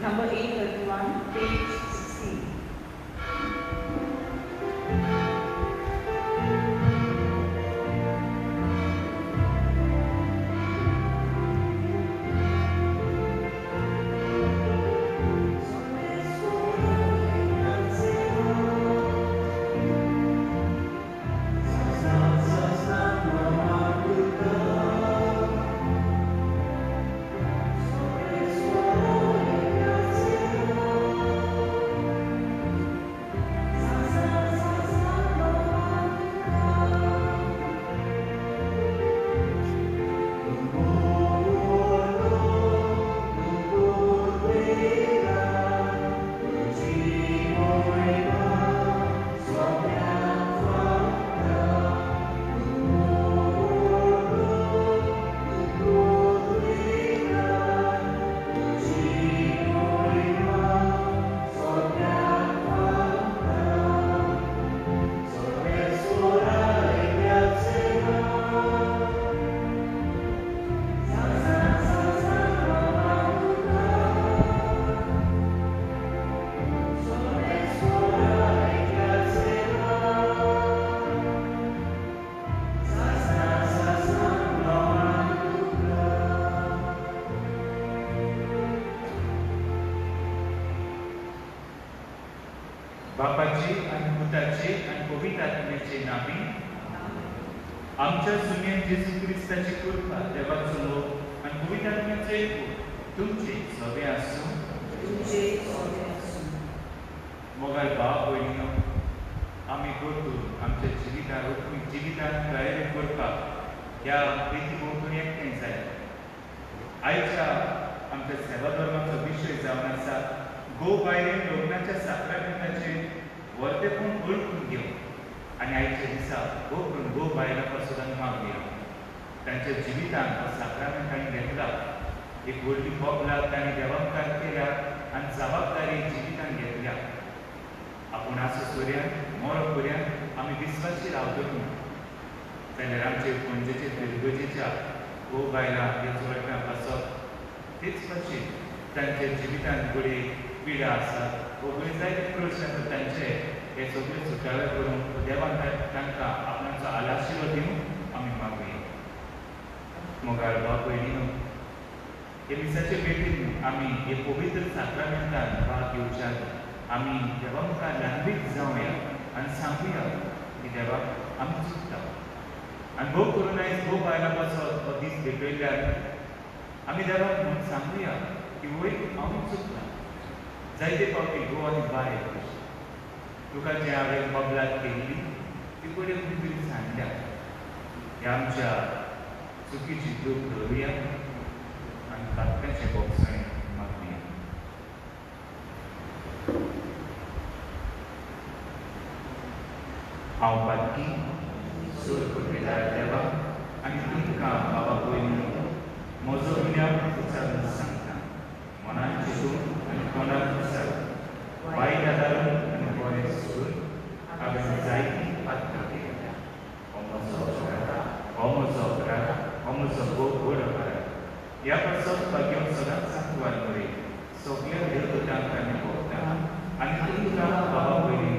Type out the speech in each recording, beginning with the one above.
Number 831, page 16. बापाचे आणि पुताचे आणि पवित्र आत्म्याचे नावे आमच्या सुन्यान जेसू ख्रिस्ताची कृपा देवाचो लोक आणि पवित्र आत्म्याचे तुमचे सगळे आसूं मोगाल बाप भयणीनो आमी करतून आमच्या जिवितांत तयारी करपाक ह्या प्रिती भोंवतणी एकठांय जाय आयच्या आमच्या सेवा धर्माचो विशय जावन आसा गो बायलेन लग्नाच्या साक्रामेंटाचे वर्तेपण ओळखून घेवप आनी आयच्या दिसा गो करून गो बायलां पासून मागया तांच्या जिवितांत हो साक्रामेंट तांणी घेतला एक व्हडली बोगलां तांणी देवांकार केल्या आनी जबाबदारी जिवितांत घेतल्या आपूण आसो सोऱ्यान मोरो पर्यंत आमी विस्वासी रावतली जाल्यार आमचे पणजेचे पिरगजेच्या गो बायलां ह्या चोळट्यांक आसप तेच भाशेन तांच्या जिवितांत बडी पिडा आसा वो बरी जायते प्रश्न आसा तांचे हे सगळे सुटावे करून देवान तांकां आपणाचो आलाशिरो दिवंक आमी मागुया मोगाळ बाप भयणीनो हे दिसाचे भेटीन आमी हे पवित्र साक्रामेंटान भाग घेवच्यान आमी देवा मुखार ल्हानवीक जावया आनी सांगुया की देवा आमी चुकता आनी भोव करून आयज भोव बायलां पासत हो दीस भेटयल्यार आमी देवाक म्हणून सांगुया की वयर हांव चुकला जायते फावटी गो आनी बायल तुका जे हांवें बबलात केल्ली ती बरी तरी सांगल्या ह्या आमच्या चुकीची दूख धरुया आनी तातकांचे बोगसणे मागुया हांव पातकी सूर पुर्विदार देवा आनी तुमकां बाबा भयणी म्हजो विनय विचारून सांगता मनान चिंतून आनी तोंडान विचारून वायट आदारून आनी बरें सोडून हांवें जायती पात्रां केल्या हो म्हजो अपराध हो म्हजो व्हड अपराध ह्या पासत भाग्य सदांच सांगवार बरे सगळ्या देवतांक आनी भोगता आनी तुमकां बाबा भयणी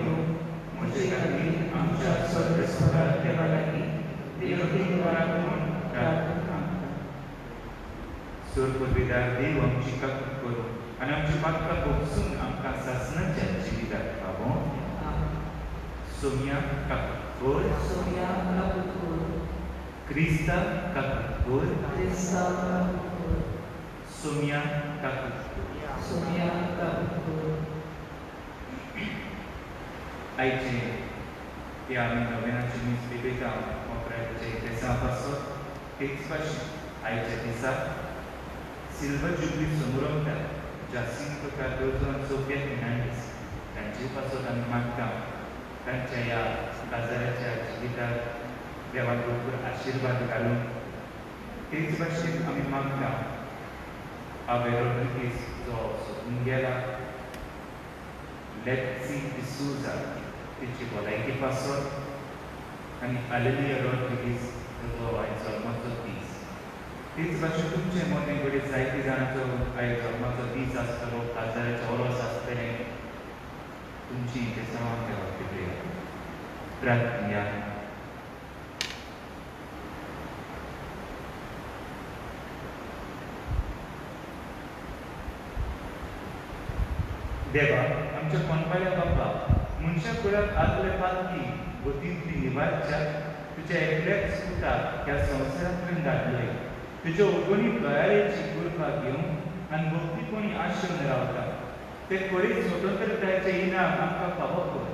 म्हजे खातीर आमच्या स्वर्गस्वरार देवा लागीं देव देवाक म्हूण प्रार्थना सूर पुर्विदार देव आमची काकूट करूं आनी आमची पातकां भोगसून आमकां सासणाच्या जिवितांत पावों सोम्या काकूट कर क्रिस्ता काकूट कर सोम्या काकूट आयचे ते आमी नव्याचे मीस बेबेका मोपराचे दिसा पासत तेच भाशेन आयच्या दिसा सिल्वर जुबली समारंभात जासिंतो कार्दोजो आनी सोफिया फेर्नांडीस तांचे पासत आमी मागता तांच्या ह्या काजाराच्या जिवितांत देवान भरपूर आशिर्वाद घालून तेच भाशेन आमी मागता हांवें रॉड्रिगीस जो सोदून गेला लेप्सी डिसूजा तिची भलायकी पासत आनी आलेलिया रॉड्रिगीस जो आयचो जल्माचो दीस तीच भाशेन तुमचे मोदें कडेन जायते जाणांचो आयज जल्माचो दीस आसतलो, काजाराचें ओरोस आसतलें. तुमची ते समान देवा कितें प्रार्थना. देवा, आमच्या कोणपाल्या बाप्पा, मनशा कुळाक आदले पातकी गोतींतली निवारच्या तुझ्या एकल्याच सुताक ह्या संवसारांतल्यान घातलय. तुज्या उगोनी दयाळेची कृपा घेवन आनी भक्तीपणी आश्रम रावता. ते खरीच स्वतंत्रतायेचें इनाम आमकां फावो कर.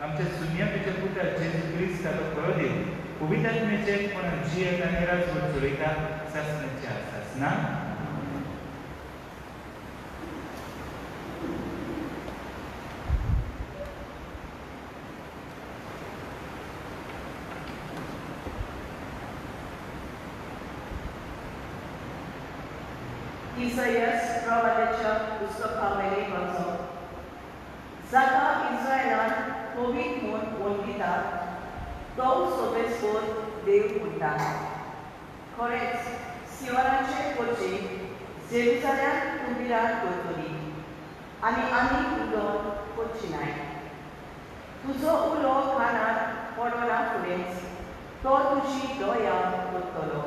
आमच्या सुन्या तुज्या पुता जेजू क्रिस्ताचो कळो देव पवित्र आत्म्याचे एकपणान जियेत आनी राजवट चलयता सासणाच्या सासना. Isaias प्रवाद्याच्या पुस्तकावयले वाचो. जाका इस्रायेलान पवित्र म्हूण वळखितात, तो सोबेस्कोर देव म्हणटा. खरेंच सियोनाचे खोचे जेरुसलेमांत उबिरात करतली आनी आनी उदक पडची नाय. तुजो उलो कानार पडना फुडेंच तो तुजी दोया करतलो.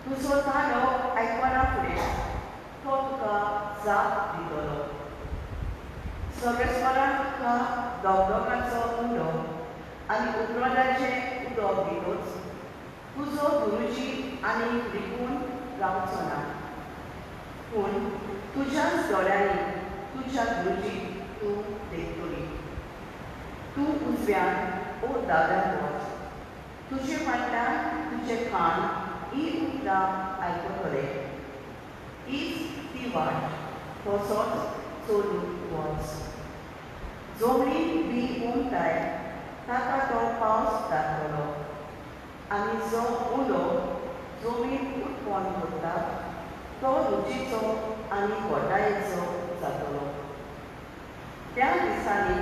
तुजो तालो आयकना फुडें तो तुका जाप दितलो. सर्वेस्परान तुका दोगदोगाचो उंडो आनी उपरोधाचें उदक दितोच. तुजो गुरुजी आनी रिपून रावचो ना. पूण तुज्याच दोळ्यांनी तुज्या गुरुजी तूं देखतली. तूं उजव्यान ओ दाव्यान वच. तुजे फाटल्यान तुजे कान ही उतरां आयकतले. हीच ती वाट, तसोच चलून वच. जमनीन बी उमटाय ताका तो पावस धाडटलो आनी जो उलो जमीन उत्पन्न करता तो रुचीचो आनी घोटायेचो जातलो. त्या दिसांनी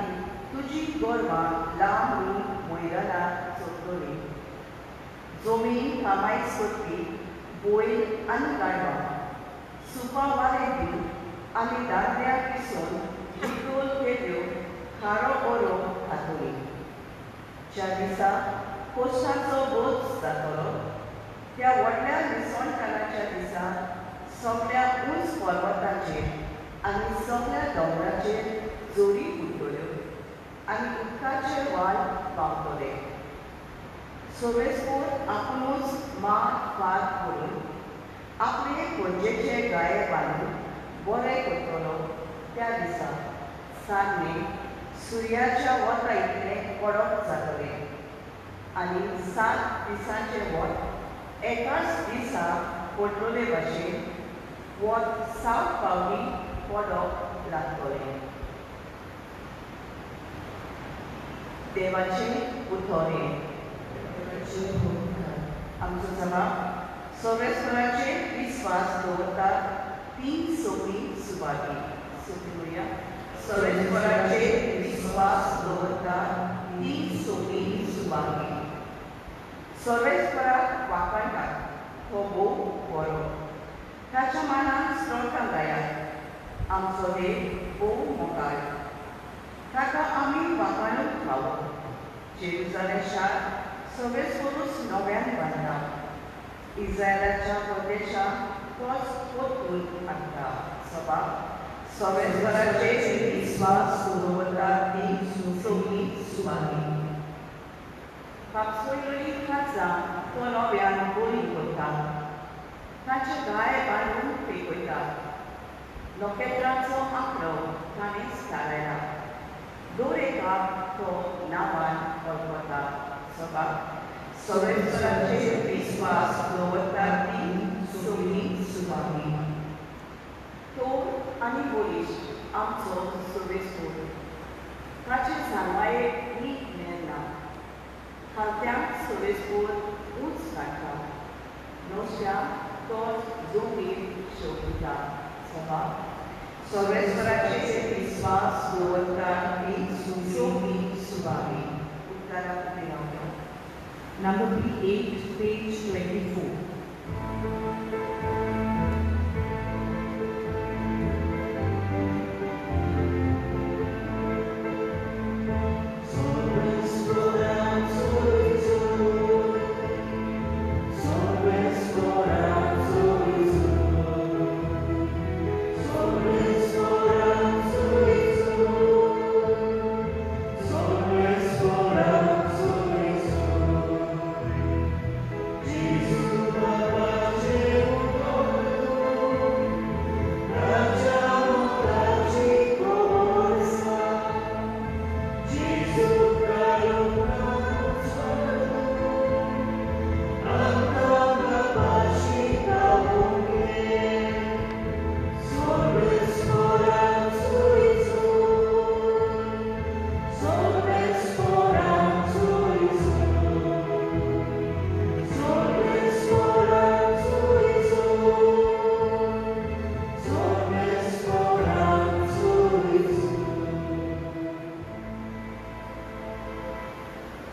तुजी गोरवां लांब मैदानांत चरतलीं. जमीन कामायज करपी बैल आनी गाडवां सुपां वारें दिवन आनी दांड्याक पिसून भितोल पेट्यो खारो ओरो खातली. ज्या दिसा कोश्टाचो बोज जातलो त्या व्हडल्या विसवणकाराच्या दिसा सगळ्या उंच पर्वताचेर आनी सगळ्या दोंगराचेर जोरी उडटल्यो आनी उदकाचे वाल व्हांवतले. सोबेस्कोर आपुणूच माठ पात करून आपले खोजेचे गाये बांदून बरें करतलो. त्या दिसा सान्ने सुर्याच्या वता इतलें कडक जातले आनी 7 दिसांचे वत एकाच दिसा पडटले भाशेन वत 7 फावटी पडप लागतलें. देवाचें उतोरें. आमचो जबाब सोबेस्कोराचेर विस्वास दवरतात तीं सगळीं सुवाती. सुखिया सोबेस्कोराचेर विस्वास दवरतात तीं सगळीं सुवाती. सोबेस्कोराक वाखाणटात तो भोव बरो. ताच्या मानान स्रोतां गायात. आमचो देव भोव मोगाळ. ताका आमी वाखाणूंक फावो. जेरुसलेम शार सोबेस्कोरूच नव्यान बांदता. इस्रायलाच्या प्रदेशाक तोच परतून हाडटा. सभा सोबेस्कोराचेर विस्वास दवरतात तीं सगळीं सुवाती. कापसोयली काजां तो नव्यान बरी करता. ताचे गाय बांदून पेकयता. नोखेत्राचो आंकडो ताणेंच थारायला. दोरेकाक तो नांवान वळखता. सभा सोबेस्कोराचेर विस्वास दवरतात तीं सगळीं सुवाती. तोर आनी बोलीश आमचो सोबेस्कोर. ताचे सांगवायेक नीट मेळना. खालत्यांक सोबेस्कोर उंच काडटा. नुस्त्याक तोच जमनीर शेवटिता. सभा सोबेस्कोराचेर विस्वास दवरतात तीं सगळीं सुवाती. उत्तराक देंवता. Number 8, page 24.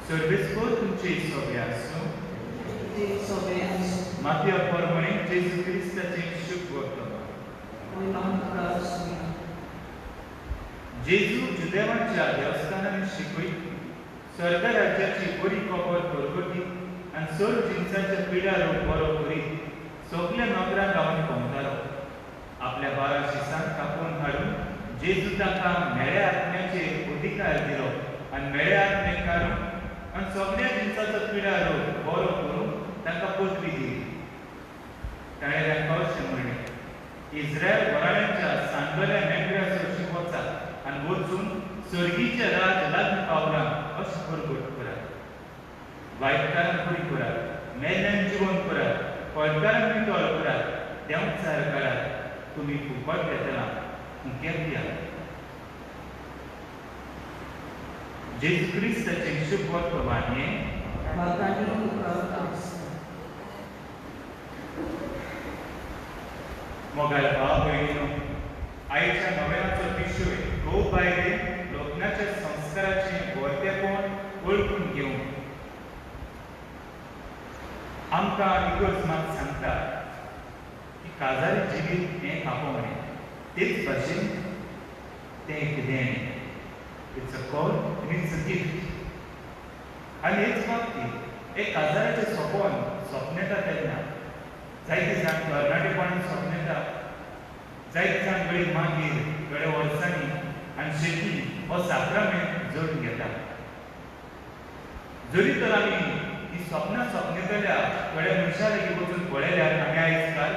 Sorbesco तुमचे सोबे आसूं Ty sobie माथ्या परमणे जेजू क्रिस्ताचे शुभ वर्तमान mój mam królestwie. जेजू जुदेवाच्या देवस्थानांनी शिकयत स्वर्ग राज्याची बरी खबर घरगुती आनी सोर जिन्साच्या पिड्यार बरो करीत सगल्या नगरा गांवांनी भोंवतालो. आपल्या 12 शिसांक कापून हाडून जेजू ताका मेळ्या आत्म्याचे अधिकार दिलो आनी मेळ्या आत्म्याक काडून आनी सगल्या जिन्साचो पिड्यार बरो करून तांकां पदवी दिली. ताणें तांकां अशें म्हणलें, इस्रायल घराण्यांच्या सांगलेल्या मेंढऱ्याचो वचात आनी वचून सर्गीच्या राज लागीं पावलां अशें परगट करात. वायटकारांक बरी करात, मेल्ल्यांक जिवंत करात, खोडकारांक नितळ करात, देंवचार करात. तुमी फुकट घेतलां, हुक्याक दियात. जेजू क्रिस्ताचे शुभ वर्तमान हें Błaganie i proroctwo. मोगाल भाव भयणीनो, आयच्या नव्यानाचो पिशोय घोव बायले लग्नाच्या संस्काराचें गोरतेपण वळखून घेवन आमकां इगर्ज मात सांगता की काजारी जिवीत हें आपोवणें, तेच भाशेन तें एक देण. It's a call end it's a gift. आनी हेच बाबतींत एक काजाराचें सोपन सोपनेता तेन्ना जायते जाण तरणाटेपणान सोपनेता, जायते जाण घडये मागीर घडये वर्सांनी आनी शेती हो साक्रामेंट जोडून घेता. जरी तर आमी ही स्वप्नां सोपनेतल्या थोड्या मनशां लागीं वचून पळयल्यार आमी आयज काल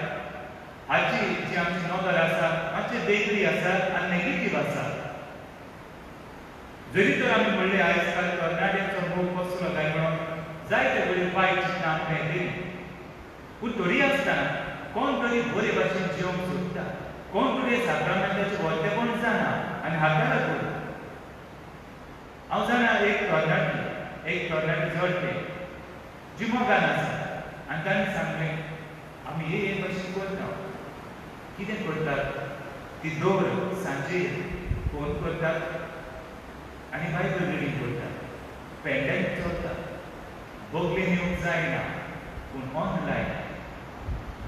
हाची जी आमची नोदर आसा मातशे वेगळी आसात आनी नेगेटीव आसात. जरी तर आमी म्हणलें आयज काल तरणाट्यांचो मोग कसलो काय म्हणून जायते कडेन वायट चिंतनां आमकां येतलीं, पूण तरी आसतना कोण तरी बरे भाशेन जिवंक सोदता, कोण तरी साक्रामेंटाचें वर्तेपण जाणा आनी हाका लागून हांव जाणा एक तरणाटी जोडटे जी मोगान आसा आनी ताणें सांगलें आमी हे भाशेन करता. कितें करतात ती दर सांजे फोन करतात आनी बायबल रिडींग करतात, पेंडेंट चलतात, बगलेन येवंक जायना पूण ऑनलायन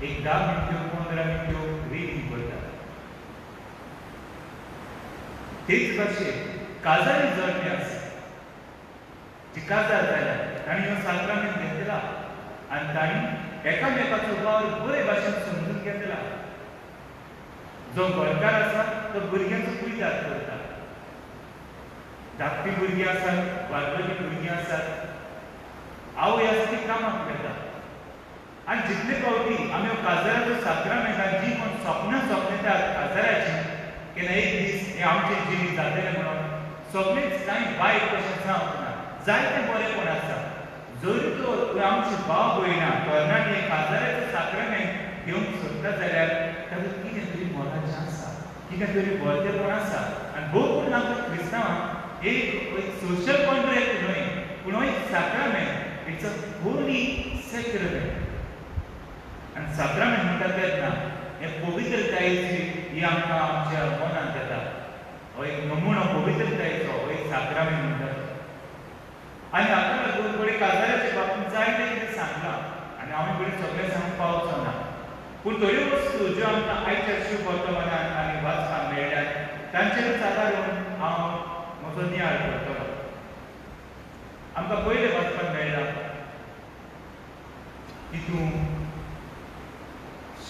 एक 10 मिनट्यो 15 मिनट्यो रिडींग करतात. तेच भाशेन काजारी जोडणी आसा जी काजार जाल्यार तांणी हो साक्रामेंट घेतला आनी तांणी एकामेकाचो वावर बरे भाशेन समजून घेतला. जो गोंयकार आसा तो भुरग्यांचो कुयदाद करता, धाकटी भुरगीं आसात, वारकरी भुरगीं आसात, आवय आसा ती कामाक वेता. आनी जितले फावटी आमी काजाराचो साक्रामेंटान जी कोण स्वप्नां सोपनेतात काजाराची, केन्ना एक दीस हें आमचें जिवीत जातलें म्हणून सगळेंच कांय वायट कशें जावंक ना, जायते बरेपण आसा. जरी तर आमची भाव भयणां तरणाटी हें काजाराचें साक्रामेंट घेवंक सोदता जाल्यार तातूंत कितें तरी मोलाचें आसा, कितें तरी वर्तेपण आसा. आनी भोव करून आमकां क्रिस्तांवांक एक सोशल कॉन्ट्रॅक्ट न्हय पूण हो एक साक्रामेंट. It's a Holy सॅक्रेमेंट. आनी साक्रामेंट म्हणटा तेन्ना हें पवित्रतायेची ही आमकां आमच्या मनांत येता. हो एक नमुनो पवित्रतायेचो हो एक साक्रामेंट म्हणटा. आनी हाका लागून थोडे काजाराच्या बाबतींत जायते कितें सांगलां आनी आनी हांवें बरें सगळें सांगूंक पावचो ना पूण थोड्यो वस्तू ज्यो आमकां आयच्या शिव वर्तमानांत आनी वाचपाक मेळ्ळ्यात तांचेरूच आदारून हांव म्हजो नियाळ करतलो. आमकां पयलें वाचपाक मेळ्ळां तितून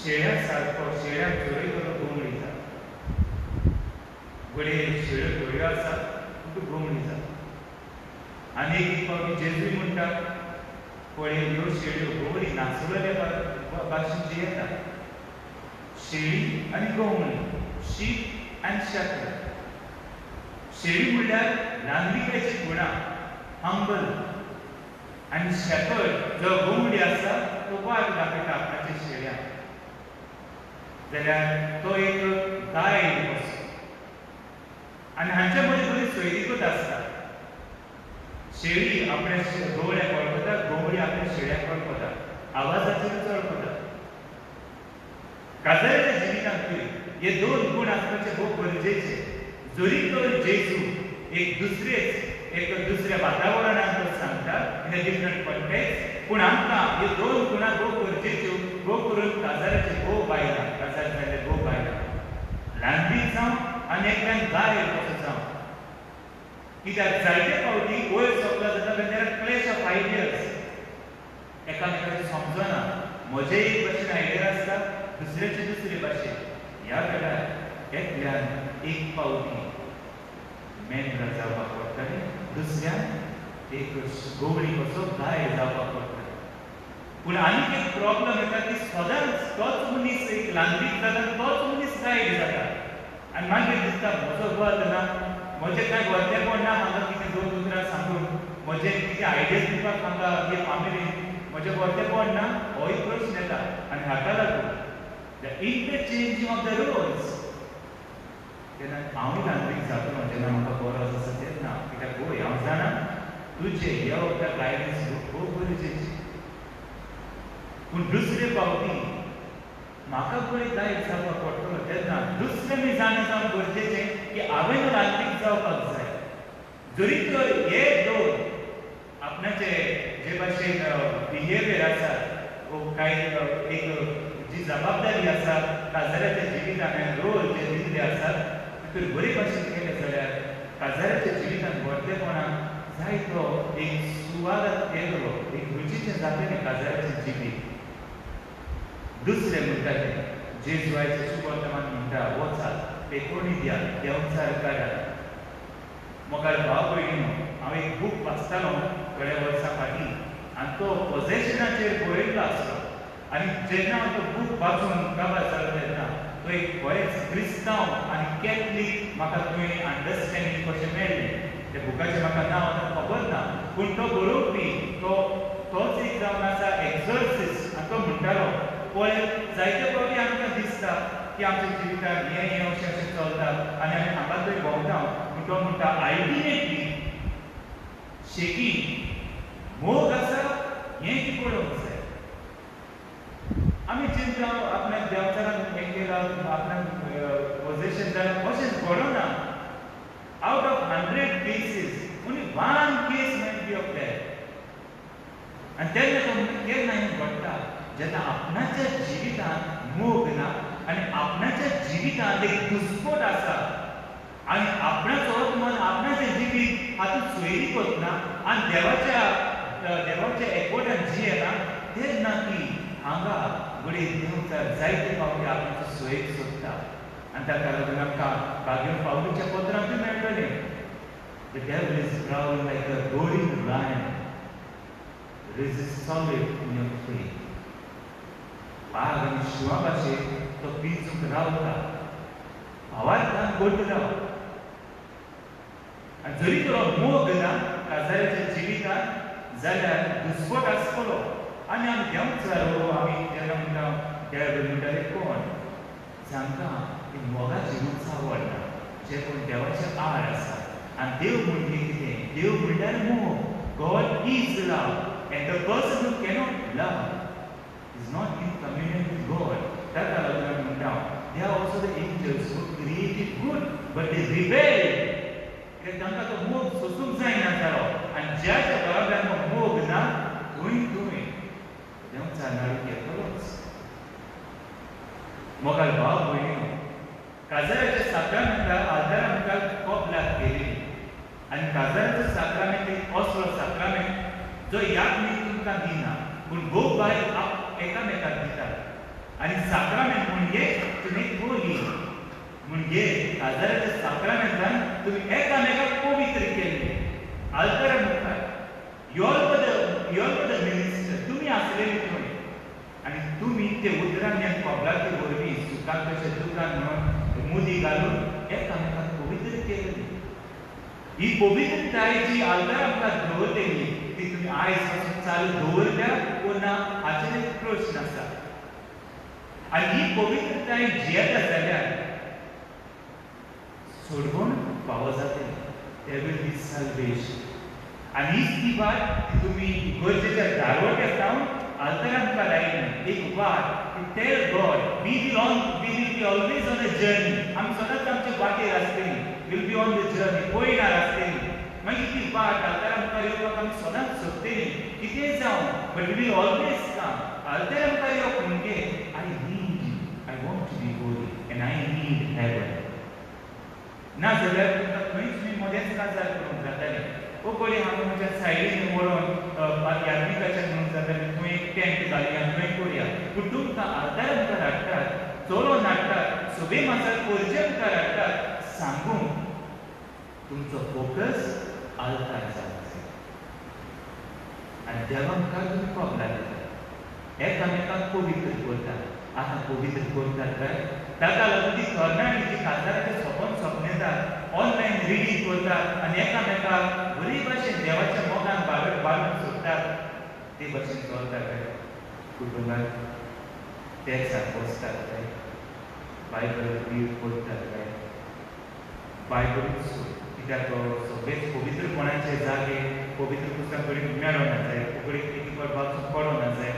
शेळ्या सारको शेळ्याक चरयतलो गोमडी जाता. बरे शेळ्यो थोड्यो आसात पूण त्यो गोमडी जाता. आनी एक फावटी जेजूय म्हणटा पळय ह्यो शेळ्यो गोमडी नासलेल्या भाशेची येतात. शेळी आनी गोमडी, शीप आनी शेफर्ड. शेळी म्हणल्यार नागरिकाची गुणां, हंबल. आनी शेफर्ड जो गोमडी आसा तो वाट दाखयता आपणाच्या शेळ्यांक. जाल्यार तो एक गायड असो आनी हांचे मदीं बरी सोयरीकूच आसता. शेळी आपल्या गोवड्याक वळखता, गोवडी आपल्या शेळ्याक वळखता, आवाजाचेरूच वळखता. काजराच्या जिवितांतूय हे दोन गूण आसपाचे खूब गरजेचे. जरी तर जेजू एक दुसऱ्या वातावरणांत तो सांगता इन अ डिफरंट कॉन्टेक्स्ट, पूण आमकां हे दोन गुणां खूब गरजेच्यो. गो करून काजराचे भोव बायलां, काजार जाल्ले भोव बायलां, ल्हानबी जावं आनी एकल्यान गाय कसो जावं. कित्याक जायते फावटी वयर सकयल जाता तेन्ना there are clash of ideas. एकामेकाचें समजना. म्हजे एक भाशेन आयडिया आसता, दुसऱ्याचे दुसरे भाशेन. ह्या वेळार एकल्यान एक फावटी मेंढरा जावपाक पडटलें, दुसऱ्यान एक गोवडी कसो गाय जावपाक पडटलें. पूण आनीक एक प्रॉब्लम येता की सदांच तोच मनीस एक ल्हानबीक जाता, तोच मनीस गायड जाता. आनी मागीर दिसता म्हजो वध ना, म्हजें कांय वर्तेपण ना हांगा कितें दोन उतरां सांगून, म्हजें कितें आयडियाज दिवपाक हांगा हे फामिलीन म्हजें वर्तेपण ना, होय प्रश्न येता. आनी हाका लागून the interchanging of the roles तेन्ना हांवूय ल्हानबीक जातलो जेन्ना म्हाका बरो आसा तेन्ना. कित्याक पळय हांव जाणा तुजें ह्या वखदाक गायडन्स खूब गरजेची. पूण दुसरे फावटी म्हाका बरी गायड जावपाक पडटलो तेन्ना दुसरें मी जाणा जावप गरजेचें की हांवें ल्हानबीक जावपाक जाय. जरी तर हे दोन आपणाचे जे भाशेन बिहेवियर आसा काय एक जी जबाबदारी आसा काजराच्या जिवितांत रोल जे दिल्ले आसात तितून बरे भाशेन केले जाल्यार काजराच्या जिवितांत वर्तेपणान जायतो एक सुवागत केलो, एक रुचीचें जातलें काजराचें जिवीत. दुसरें म्हणटा तें जेजू आयज वर्तमान म्हणटा वचात पेकोणी दिया, देंवचार काडात. मोगाळ भाव भयणीनो, हांव एक बूक वाचतालो थोड्या वर्सां फाटीं आनी तो पोजेशनाचेर बरयल्लो आसलो. आनी जेन्ना हांव तो बूक वाचून काबार जालो तेन्ना तो एक बरेंच क्रिस्तांव आनी कॅथलीक म्हाका थंय अंडरस्टँडींग कशें मेळ्ळें. त्या बुकाचें म्हाका नांव आतां खबर ना, पूण तो बरोवपी तोच एक जावन आसा एक्झॉर्सिस्ट. आनी तो म्हणटालो पळय जायते फावटी आमकां दिसता की आमच्या जिवितांत हें अशें अशें चलता आनी आमी हांगा थंय भोंवता. पूण तो म्हणटा अल्टिमेटली शेकी मोग आसा हें ती पळोवंक जाय. आमी चिंता आपणाक देंवचारान हें केलां, आपणाक पोजेशन जालें अशेंच घडोना. Out of 100 cases only 1 case might be of that. आनी तेन्ना तो केन्ना हें घडटा जेन्ना आपणाच्या जिवितांत मोग ना आनी आपणाच्या जिवितांत एक घुसपट आसा आनी आपणाचो मन आपणाचें जिवीत हातूंत सोयरी करतना आनी देवाच्या एकवटान जियेना तेन्ना ती हांगा बरी देंवचार जायते फावटी आपणाचो सोयेक सोदता. आनी ताका लागून आमकां कागेन पावलीच्या पत्रांतूय मेळटलें the devil is proud like a roaring lion, resist solid in your faith. पाग आनी शिवा भाशेन तो पिंजूक रावता, भावार्थान गोड राव. आनी जरी तो मोग ना काजाराच्या जिवितांत जाल्यार घुसपट आसतलो. आनी आमी देंवचार आमी जेन्ना म्हणटा डेव्हिल म्हणटाले कोण जांकां ती मोगाची रूच आवडटा, जे कोण देवाचें आड आसा. आनी देव म्हणजे कितें? देव म्हणल्यार मोग. God is love. And the person who cannot love is not in communion with God. That's how I write down. They are also the angels who created good, but they rebelled. तांकां तो मोग सोसूंक जायना जालो. आनी ज्याच्या घरांतल्यान मोग ना थंय देवचा नाडू घेतलोच. मोगाल भाव भयणीनो, काजाराच्या साक्रामेंटाक आदार आमकां खूब लाग केली आनी काजाराचो साक्रामेंट एक असलो साक्रामेंट जो याज्ञीक तुमकां दिना पूण भोव बाय एकामेकाक दितात आनी साक्रामेंट म्हणजे तुमी बोली म्हणजे काजाराच्या साक्रामेंटान तुमी एकामेकाक पवित्र केल्ले. आल्तारा मुखार योर मिनिस्टर तुमी आसलेले थंय आनी तुमी ते उतरांनी कबलाती वरवीं सुखाक कशें दुखाक म्हणून मुदी घालून एकामेकाक पवित्र केलेली. ही पवित्रताय जी आल्तार आमकां दवरलेली ती तुमी आयज पासून चालू दवरल्या वो ना हाचेर एक प्रश्न आसा. आनी ही पवित्रताय जियेता जाल्यार सोडवण फावो जातली. देर वील बी सॅल्वेशन. आनी हीच ती वाट तुमी गरजेच्या दारवट्याक जावन आल्तार आमकां लायली एक वाट tell God we will be always on a journey. आमी सदांच आमचे वाटेर आसतली. Will be on the journey पळयणार आसतली. मागीर ती वाट आल्तार आमकां येवपाक आमी सदांच सोदतली कितेंय जावं but we will always come. आल्तार आमकां येवप म्हणजे I want to be holy and I need heaven. ना जाल्यार तुमकां खंयच न्ही मदेंच काजार करूंक जातालें. ओ पळय हांवें म्हज्या सायडीन व्हरून याज्ञिकाचें म्हणून जातालें थंय एक टेंट घालया थंय करुया पूण तुमकां आल्तार आमकां धाडटात चलो धाडटात सगळे मासार परजे आमकां धाडटात सांगून तुमचो फोकस आल्तार जावंक जाय. आनी देवाक काय तुमी कबला दितात एकामेकाक पवित्र करतात. आतां पवित्र करतात काय ताका लागून ती तरणाटी जी काजाराचें सपन सपनयतात ऑनलायन रिडींग करतात आनी एकामेकाक बरी भाशेन देवाच्या मोगान बाळूंक सोदतात ते भाशेन चलता काय कुटुंबाक टॅक्साक बसतात काय बायबल रीड करतात काय बायबलूच कित्याक सगळेच पवित्रपणाचे जागे पवित्र पुस्तक कडेन मेळोना जाय कोंकणी कितें करपाक पडोना जाय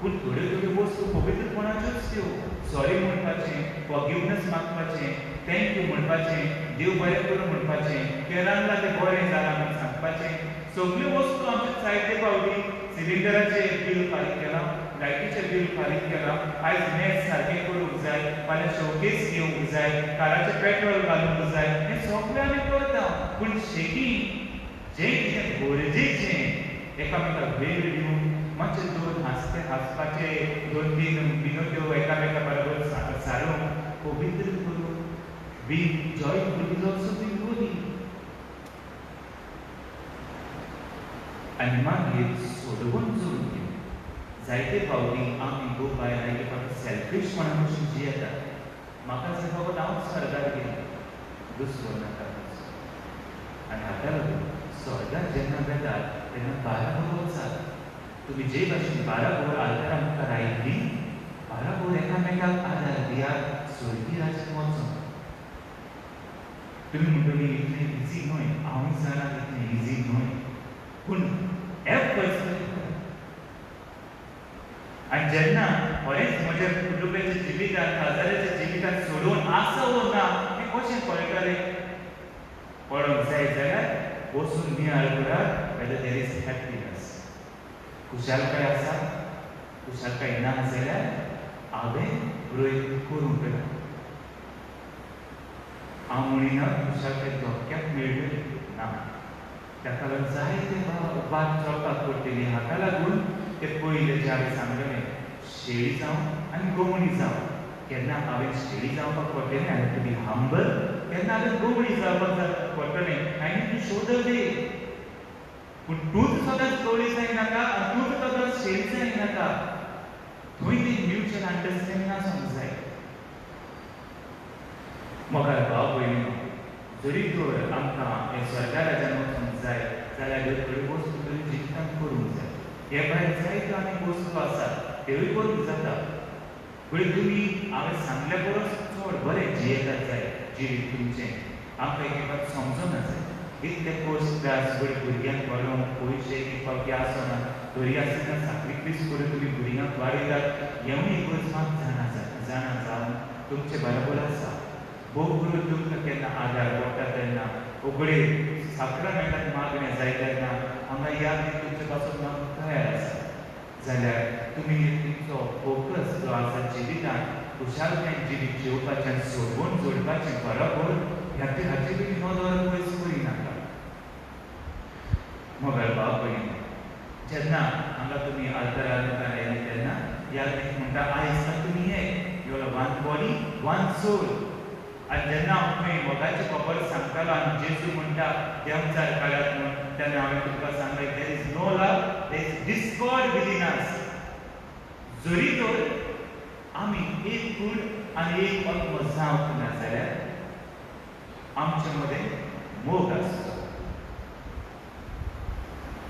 पूण थोड्यो वस्तू पवित्रपणाच्योच त्यो. सॉरी म्हणपाचें फॉरगिवनेस मागपाचें थँक्यू म्हणपाचें देव बरें करूं म्हणपाचें तें रांदलां तें बरें जालां म्हूण सांगपाचें सगळ्यो वस्तू आमच्या जायते पावटी. सिलिंडराचें बील फारीक केलां लायटीचें बील फारीक केलां आयज मॅच सारकें करूंक जाय फाल्यां शोकेस घेवंक जाय काराचें पेट्रोल घालूंक जाय हें सगळें आमी करता. पूण शेगी जें कितें गरजेचें एकामेकाक वेळ दिवन मातशें दोन हांसपाचें दोन तीन विनोद्यो एकामेका बरोबर सारूंक पवित्र करून be joyful is also be holy. आनी मागीर सोडवून जोडून घेवन जायते फावटी आमी गो बाय लायक फक्त सॅल्फीशपणा कशें जियेतात. म्हाका जर बाबा हांव स्वर्गार गेलें दुसरो नाका आनी हाका लागून स्वर्गार जेन्ना वेतात तेन्ना 12 वर वचात. तुमी जे भाशेन 12 वर आल्तार आमकां लायिल्ली 12 वर एकामेकाक आदार दियात स्वर्गीय राज्यांत वचून. तुमी म्हणटली इतलें इजी न्हय हांव जाणा इतलें इजी न्हय पूण एफर्ट्स आनी जेन्ना खरेंच म्हज्या कुटुंबाच्या जिवितांत काजाराच्या जिवितांत सोडून आसा वो ना हें कशें कळटलें. पळोवंक जाय जाल्यार बसून नियाळ करात वेदर देर इज हॅपीनेस. खुशालकाय आसा खुशालकाय ना जाल्यार हांवें प्रयत्न करूंक ना. हांव म्हणिना खुशालकाय धोक्याक मेळटली ना ताका लागून जायते वाट चलपाक पडटली. हाका लागून ते पयले जे हांवें सांगलेलें शेळी जावं आनी गोमणी जावं केन्ना हांवें शेळी जावपाक पडटलें आनी तुमी हंबल केन्ना हांवें गोमणी जावपाक पडटलें आनी तूं शोध दे. पूण तूंच सदांच गवळी जायनाका आनी तूंच सदांच शेळी जायनाका. थंय ती म्युच्युअल अंडरस्टँडींग आसूंक जाय. मोगाळ भाव भयणीनो जरी तर आमकां हे स्वर्गा राज्यांत वचूंक जाय जाल्यार थोड्यो वस्तू तरी जिवितांत करूंक जाय. हे भायर जायत्यो आनी वस्तू आसात त्योय करूंक जाता पूण तुमी हांवें सांगल्या परस चड बरें जियेतात जाय जिवीत तुमचें. आमकां एक फावट समजोना जाय इतले कोर्स क्लास बरे भुरग्यांक व्हरोन पयशे एक फावटी आसना तरी आसतना सॅक्रिफायस करून तुमी भुरग्यांक वाडयतात हेंवूय एक गरज म्हाका जाणा जावन तुमचे बरोबर आसा. भोव करून तुमकां केन्ना आदार पडटा तेन्ना उगडे साक्रामेंटांत मागणें जाय तेन्ना हांगा याद तुमचे पासून म्हाका तयार आसा. जाल्यार तुमी तुमचो फोकस जो आसा जिवितांत खुशालकायेन जिवीत जेवपाचें सोडून जोडपाचें बरोबर हाचेर तुमी नदर पयस करिनाका. मोगाळ भाव भयणी, जेन्ना हांगा तुमी आल्तारार मुखार आयले तेन्ना याज्ञीक म्हणटा आयज तुमी एक you are one body one soul. आनी जेन्ना हांव खंय मोगाचें खबर सांगतालो आनी जेजू म्हणटा देंवचार काडात म्हूण, तेन्ना हांवें तुमकां सांगलें there is no love, there is discord within us. जरी तर आमी एक कूड आनी एक आत्म जावंक ना जाल्यार आमचे मदें मोग आसचो.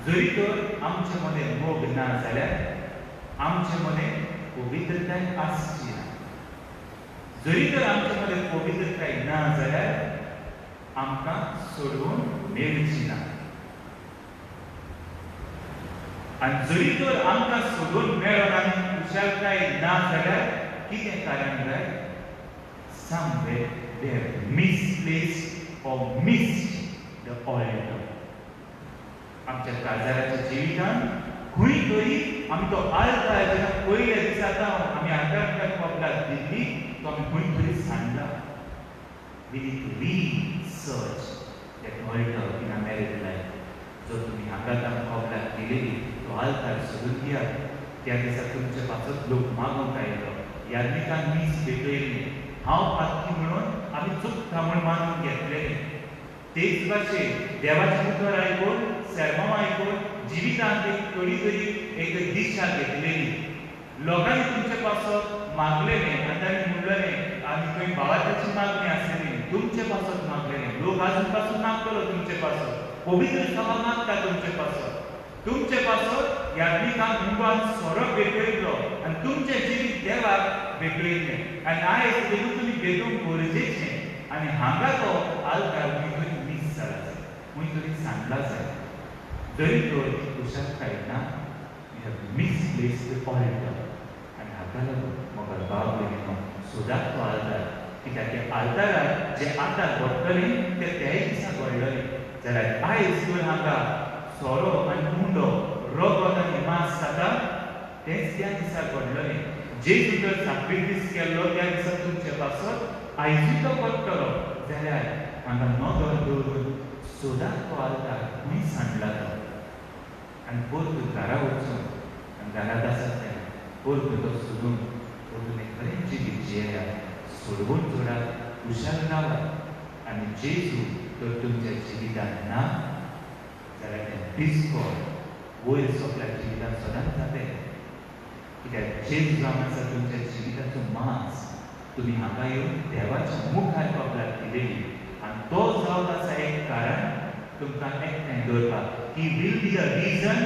जरी तर आमचे मदें मोग ना जाल्यार आमचे मदें पवित्रताय आसची ना. जरी तर आमचे मदें पवित्रताय ना जाल्यार आमकां सोडून मेळची ना. आनी जरी तर आमकां सोडून मेळोन आनी खुशालकाय ना जाल्यार कितें कारण जाय? somewhere they have misplaced or missed the altar. आमच्या काजाराच्या जिवितांत खंय तरी आमी तो आल्तार जेन्ना पयल्या दिसा आमी आल्तार कपलाक दिल्ली तो आमी खंय तरी सांडला. We need to research that altar in our married life. जो तुमी हांगा कपलाक दिलेली तो आल्तार सोडून दियात. त्या दिसा तुमचे पासत लोक मागूंक आयलो, याज्ञिकान मीस भेटयली, हांव पातकी म्हणून आमी चुकता म्हूण मानून घेतलेले. तेच भाशेन देवाचें उतर आयकून सर्मां आयकून जिवितांत एक थोडी तरी एक दिशा घेतलेली. लोकांनी तुमचे पासत मागलेले आनी तांणी म्हणलेलें आनी खंय भावाची मागणी आसलेली, तुमचे पासत मागलेलें. लोक आजून पासून मागतलो तुमचे पासत, पवित्र सभा मागता तुमचे पासत. तुमचे पासत याज्ञिकान मुगान सोरो भेटयलो आनी तुमचें जिवीत देवाक भेटयलें. आनी आयज देखून तुमी भेटूंक गरजेचें. आनी हांगा तो आल्तार खंय तरी मीस जाला जाय, खंय तरी सांडला जाय. जरी तर खुशालकाय ना, we have misplaced the altar. आनी हाका लागून मोगाळ भाव भयणीनो, सोदात तो आल्तार. कित्याक त्या आल्तारार जे आतां घडटलें तें त्याय दिसा घडटलें. जाल्यार आयज जर हांगा सोरो आनी उंडो रगत आनी मांस जाता तेंच त्या दिसा घडटलें. जेजू जर सॅक्रिफायस केल्लो त्या दिसा तुमचे पासत आयजूय तो घडटलो जाल्यार हांगा नदर दवरून सोदात तो आल्तार खंय सांडला तो. आनी परतून घरा वचून आनी घरांत आसात तेन्ना परतून तो सोदून परतून एक बरें जिवीत जियेयात, सोडवून जोडात, खुशाल रावात. आनी जेजू तर तुमच्या जिवितांत ना जाल्यार तें डिस्कॉर्ड वयर सोंपल्या जिवितांत सदांच जातलें. कित्याक जेजू जावन आसा तुमच्या जिविताचो मांस. तुमी हांगा येवन देवाच्या मुखार कपलाक दिलेली आनी तो जावन आसा एक कारण तुमकां एकठांय दवरपाक. He will be the reason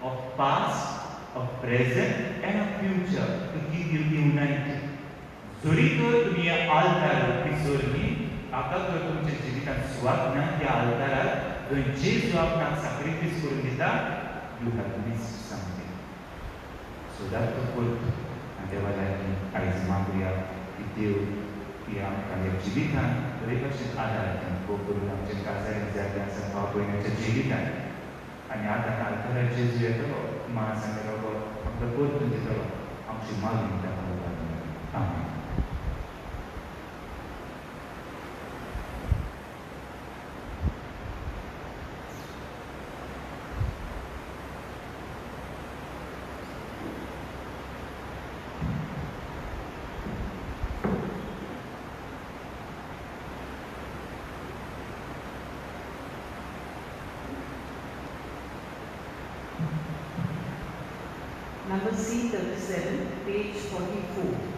of past, of present and of future to keep you united. जरी तर तुमी आल्तार विसरली, हाका तर तुमच्या जिवितांत सुवात ना. त्या आल्तारार जंय जेजू आपणाक सॅक्रिफायस करून दिता, यू हॅव मिस्ड समथींग. सोदात तो करता. आनी देवा लागीं आयज मागुया की देव की आमकां ह्या जिवितांत बरे भशेन आदार दिता. खूब करून आमचे काजारी जाल्ले आसा भाव भयणाच्या जिवितांत. आनी आतां आल्तारार जेजू येतलो, मांस आनी रगत आमकां परतून दितलो. आमची मागणी ताका लागून. आमीन. Number C37, page 44.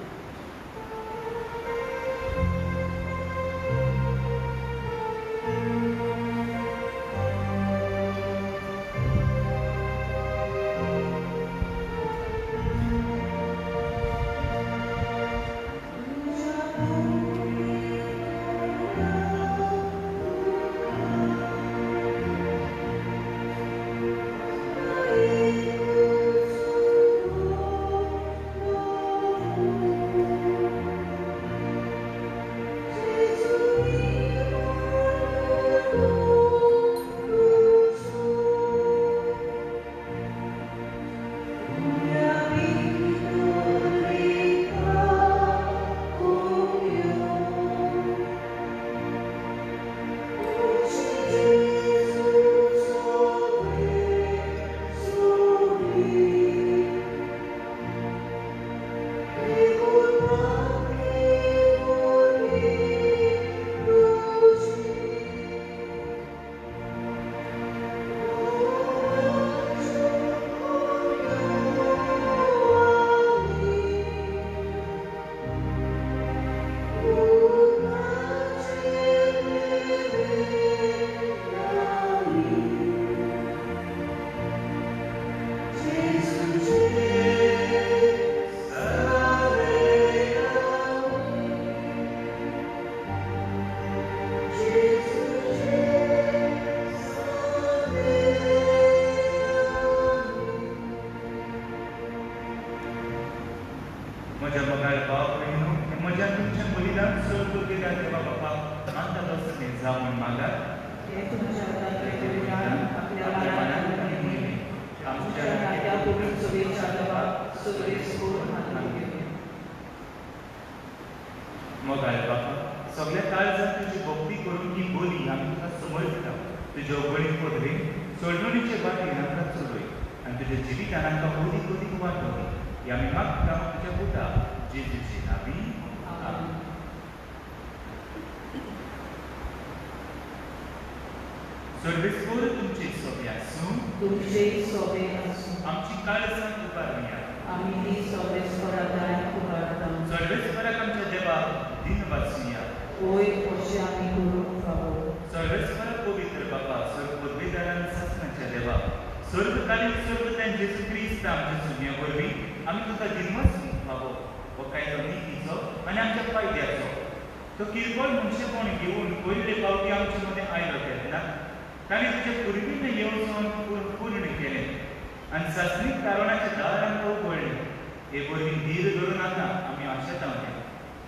स्वर्ग गेला देवा बापा मानता तसं नाही जाऊन मागा हे तुमच्या हातातले बलिदान आपल्या मनात ठेवले. आमच्या नात्या पूर्ण सुरेच्या दवा सुरेशपूर हातात घेऊया. मग आहे बापा सगळ्या काळजात तुझी भक्ती करून ही बोली आम्ही तुला समर्पिता. तुझ्या अवघडीत पदवी सोडवणीचे वाटे आमकां चलोय आणि तुझ्या जिवितान आमकां ओदीक ओदीक वाटोय. हे आमी मागता तुझ्या पुता जेजूचे नावी. आमीन. सर्वेस्वर तुमचे सोबे आसूं. तुमचे सोबे आसूं. आमची काळजां उबारया. आमी ती सर्वेस्वराक उबारता. सर्वेस्वराक आमच्या देवा दिन वाचूया. ओय अशें आमी करूंक फावो. सर्वेस्वर पवित्र बापा सर्व पदवीदारांना शासनाच्या देवा स्वर्गकालीन स्वर्गतान जेजू क्रिस्त आमच्या सुन्या वरवीं आमी तुका दिनवस फावो हो कायदो नितीचो आनी आमच्या फायद्याचो. तो किरकोळ मनशेपण घेवन पयले फावटी आमचे मदें आयलो तेन्ना ताणें तुजे पुर्वीन येवजण पूर्ण केलें आनी शासनीक कारणाचे दार आमकां उगडलें. हे वरवीं धीर धरून आतां आमी आशेत आमच्या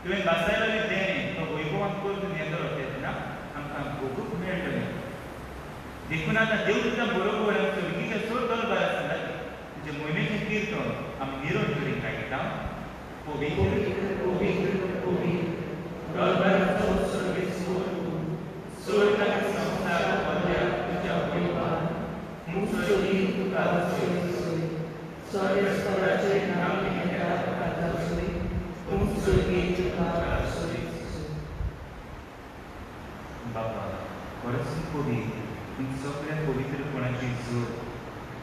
तुवें बासायलेलें देणें तो वैभवान करून येतलो तेन्ना आमकां भोगूंक मेळटलें. देखून आतां देव तुज्या बरोबर आमच्या विकीच्या चड दरबार आसता तुजे म्हयनेचें किर्तन आमी निरंतरी आयकता. पवित्र पवित्र पवित्र दरबाराचो सर्वेस्वर तूं. स्वर्ग आनी संसार पद्या तुज्या वैभवान मुसळी तुका सोय. सर्वेस्वराचे नांव घेता खाता सोय. मुसळी तुका सोय. बापा परसून पवित्र तुम सगळ्या पवित्रपणाची जोड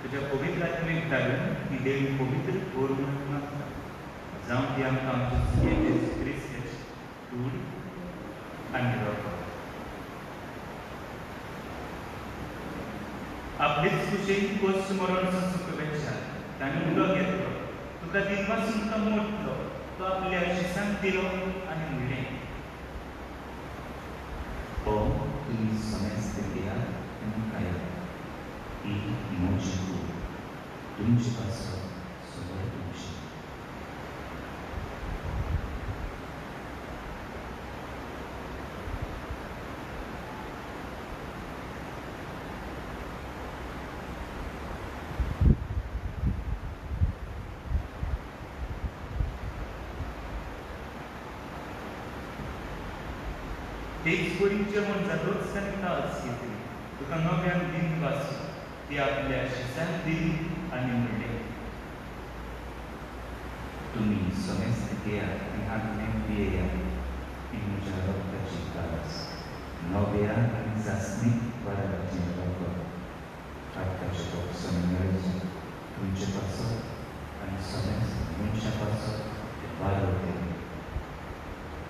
तुझ्या पवित्र आत्मेक घालून ही देवी पवित्र करून मागता. जावं ती आमकां आमच्या जेजू क्रिस्ताची कूड आनी रगत. आपलेच कुशेन कोस मरण सुखपेक्षा ताणें उलो घेतलो तुका दिनपासून तुका मोडलो तो आपल्या शिसांक दिलो आनी म्हणलें हो तुम्ही समस्त केला आणि काय ही मोजी कूड तुमचे पासून सगळं तुमचे. तेच परीचे म्हण जातोच ताणें काळज घेतली तुका नव्यान दिन वाचून ती आपल्या शिसांक दिली आनी म्हणलें तुम्ही समस्त केला आणि आत्म्यान पियेया ही म्हज्या रक्ताची काळज नव्या आणि जासनीक बराची रगत. आत्ताचे पक्षान मेळचे तुमचे पासत आणि समस्त मनशा पासत ते बाळगते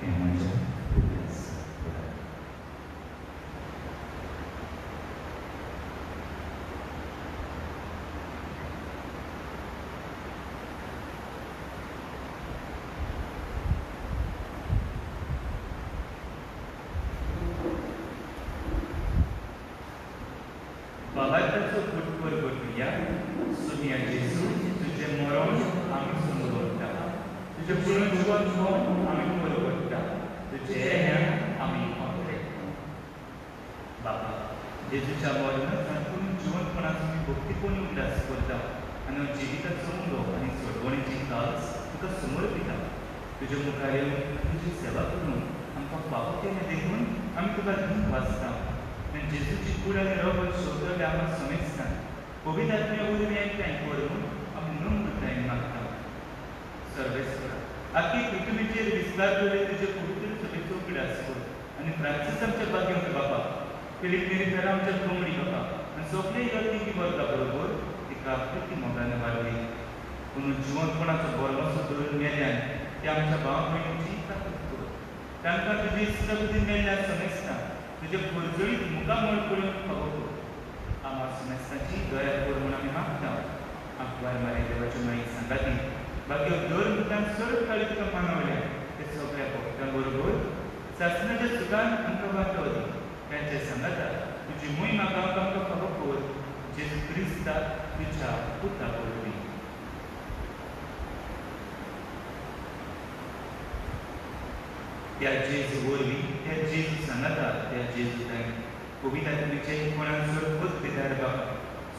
हे म्हज्या पुण्यास. बाबाताचो गुटवर करया सुनिया जेजू तुझे मरण आमी समोर करता तुझे पुनर्जीवन आमी बरो करता तुझे आमी पावले. बाबा जेजूच्या मरणांत संपूर्ण जिवंतपणाचो मी भक्तीपणी उल्हास करता आनी जिविताचो उलो आनी सोडवणेची काळज तुका समर्पिता. तुजे मुखार येवन तुजी सेवा करून आमकां पावो केलें देखून आमी तुका धीन वाचता. जेजूची कूड आनी रगत सोदले आमकां समजता. पवित्र आत्म्या वरवीं एकठांय करून आमी नम्रतायेन मागता. सर्वेस्वरा आख्खी पृथ्वीचेर विस्तारलेले तुजे पवित्र सभेचो उगडास कर आनी फ्रांसीस आमच्या भाग्यवंत बापा फिलीप नेरीकार आमच्या कोंबडी बापा आनी सगळे यत्निकी वर्गा बरोबर तिका प्रती मोगान वाडली. पूण जिवंतपणाचो बोरमोसो धरून मेल्यान ते आमच्या भाव भयणीची ताकद कर. तांकां तुजी इश्टबुद्धी मेळ्ळ्यार समजता तुजे परजळीत मुखामळ पळोवन फावो कर. आम्हा समस्ताची दया कर म्हूण आमी मागता. आंकवार मारे देवाचे माई सांगाती बाकी दर मुखान चड काळी तुका मानवल्या ते सगळ्या भक्तां बरोबर शासनाच्या सुखान आमकां वांटो दी. त्यांच्या सांगाता तुजी मोहीम आमकां फावो कर. जेजू क्रिस्ता तुज्या पुता वरवीं. त्या जेजू वरवीं त्या जेजू सांगाता त्या जेजूतान कवितांचे कोणाक सरपत पिदार बाबा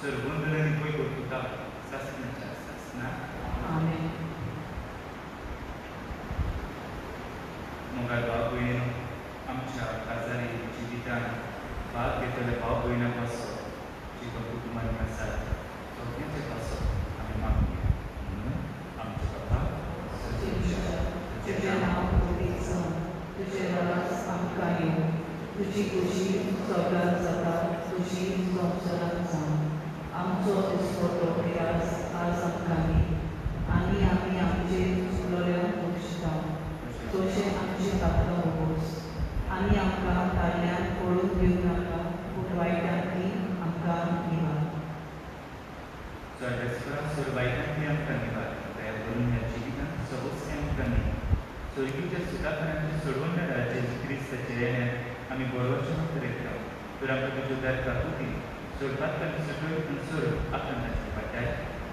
सरबंदरांनी पळय तुका सासणाच्या सासना आमेन. मोगाळ भाव भयणीनो, आमच्या काजारी जिवितान भाग घेतले भाव भयणां पासो जिवन कुटुंबांनी आसात सगळ्यांचे पासो आमी मागुया. आमचे बाबा तुझें नांव पवित्र जावं, तुजें राज आमकां येवं, तुजी खुशी सगळ्यांत जाता तुजी संवसारांत जावं. आमचो दिसपटो आज आमकां दी आनी आमी आमचेर चुकलोल्यांक बक्षिता तशें आमचे पात्रां उगोस आनी आमकां ताल्ल्यान पळोवन दिवं नाका पूण वायटांतली आमकां निवार. स्वर्गस्वरा सुरवाईकांतली आमकां निवार दया करून ह्या जिवितांत सगळें आमकां न्ही स्वर्गीच्या सुदाकरांचे सोडवण राज्य क्रिस्ताचे येण्यार आमी बरोवचें करीत राव तर आमकां तुज्यो दारकातुकी सोडपाक सकयल आनी सोड आखंडाची वाटाय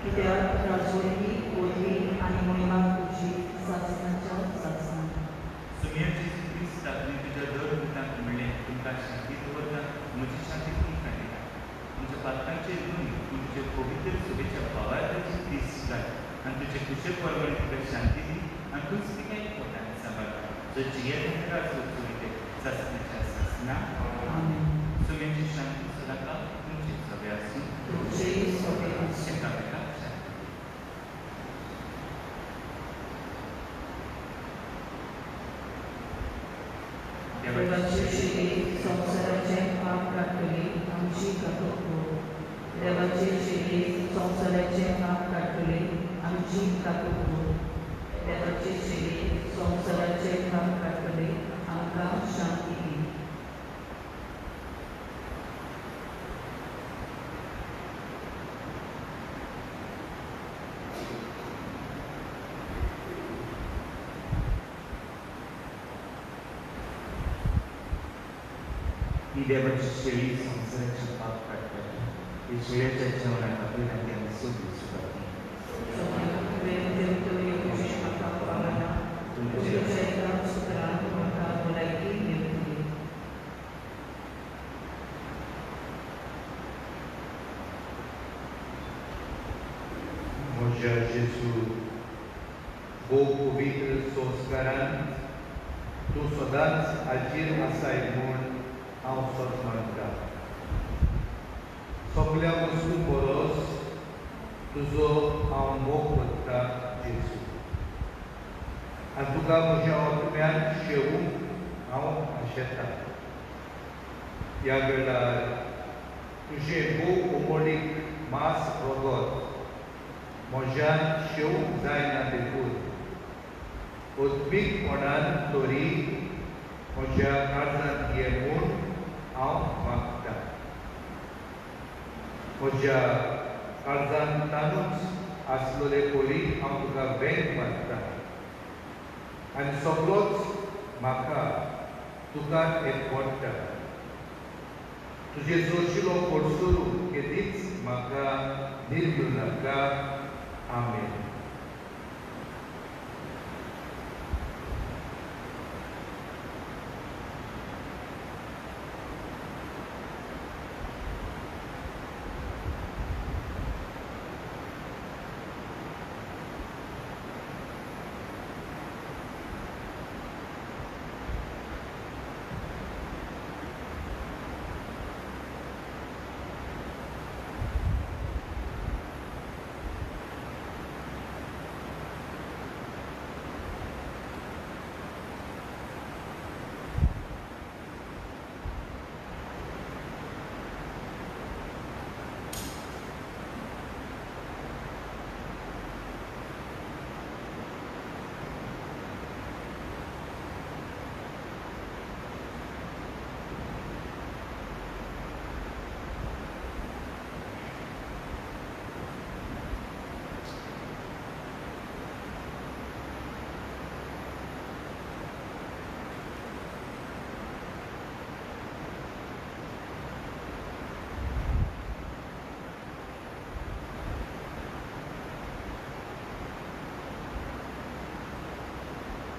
कित्याक राजवटी कोथी आनी महिमा तुजी सासणाच्या सासना. सुमयाची क्रिस्त आनी तुज्या दर मुतांक म्हणलें तुमकां शांती दवरता म्हजी शांती तुमकां दिता. तुमच्या पातकांचेर न्हय पूण तुजे पवित्र सुबेच्या भावार्थाची दीस घाल आनी तुजे कुशल परवणी तुका शांती दी आनी तूंच तिका एक पोटान सांबाळ जो जियेर राजू चोयते सासणाच्या सासना. आमेन. सुमयाची शांती सदांकाळ तुमचे सगळे आसूं तुजेय सगळे आसूं. एका मेकाक देवाचे शिरे संवसाराचें पाप काडटली आमची कातूक भोग. देवाचे शिरे संवसाराचें पाप काडटली आमची कातूक भोग. देवाचे शिरे संवसाराचें पाप काडटली आमकां शांती दी. ही देवाची शेळी संसाराचे पाप काढतात ही शेळ्याच्या जेवणात आपल्याला त्यांना सोडली सुद्धा म्हज्या जेजू भोव पवित्र संस्कारांत तूं सदांच हाजीर आसाय म्हूण हांव सत मानतां. सगळ्या वस्तू परस तुजो हांव मोग करतां जेजू आनी तुका म्हज्या आत्म्यान शेवूंक हांव आशेतां. ह्या वेळार तुजें भोव कोमोडीक मास रगत म्हज्यान शेवूंक जायना देखून ओत्मीकपणान तरी म्हज्या काळजांत घे म्हूण हांव मागतां. म्हज्या काळजांतानूच आसलोले परी हांव तुका वेंग मारतां आनी सगळोच म्हाका तुकाच एकवटता. तुजे जोशिलो पडसरू केदीच म्हाका निर्मूल नाका. आमेन.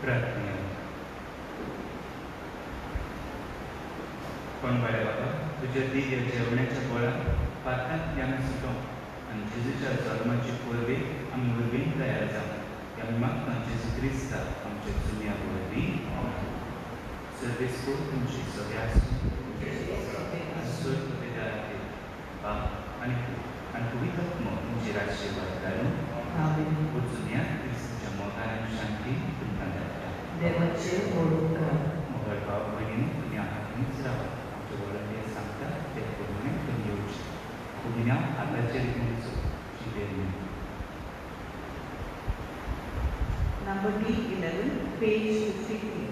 प्रार्थना. पण बरें बाबा तुज्या दिव्य जेवणाच्या बळान पात्रांत आमी सुटो आनी जेजूच्या जल्माची परबे आमी उर्बेन तयार जावं आमी मागता जेजू क्रिस्ता आमच्या जुन्या वरवीं सर्वेस्को तुमची सगळ्या आनी पवित्र आत्मा तुमचेर आशिर्वाद घालून आमेन. जुन्या क्रिस्ताच्या मोगान शांती तुमकां धाडटा देवाचे ओळखा. मोबायल भाव भयणी तुमी आतांच रावा आमचे वळंडे सांगता ते प्रमाणे तुमी येवचे तुमी हांव आतांचेर तुमचो शिबेर Number D11, page 53.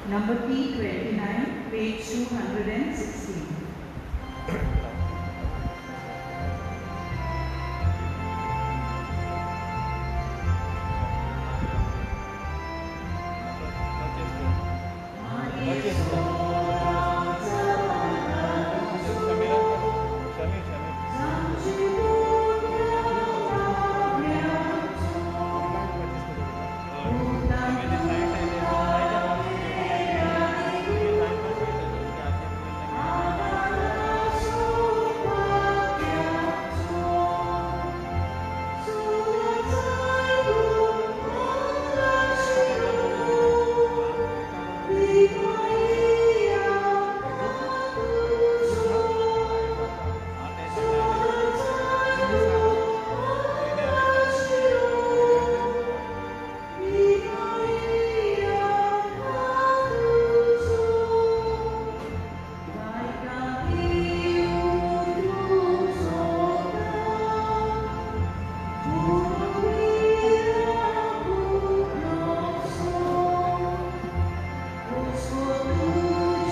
Number P29, page 216.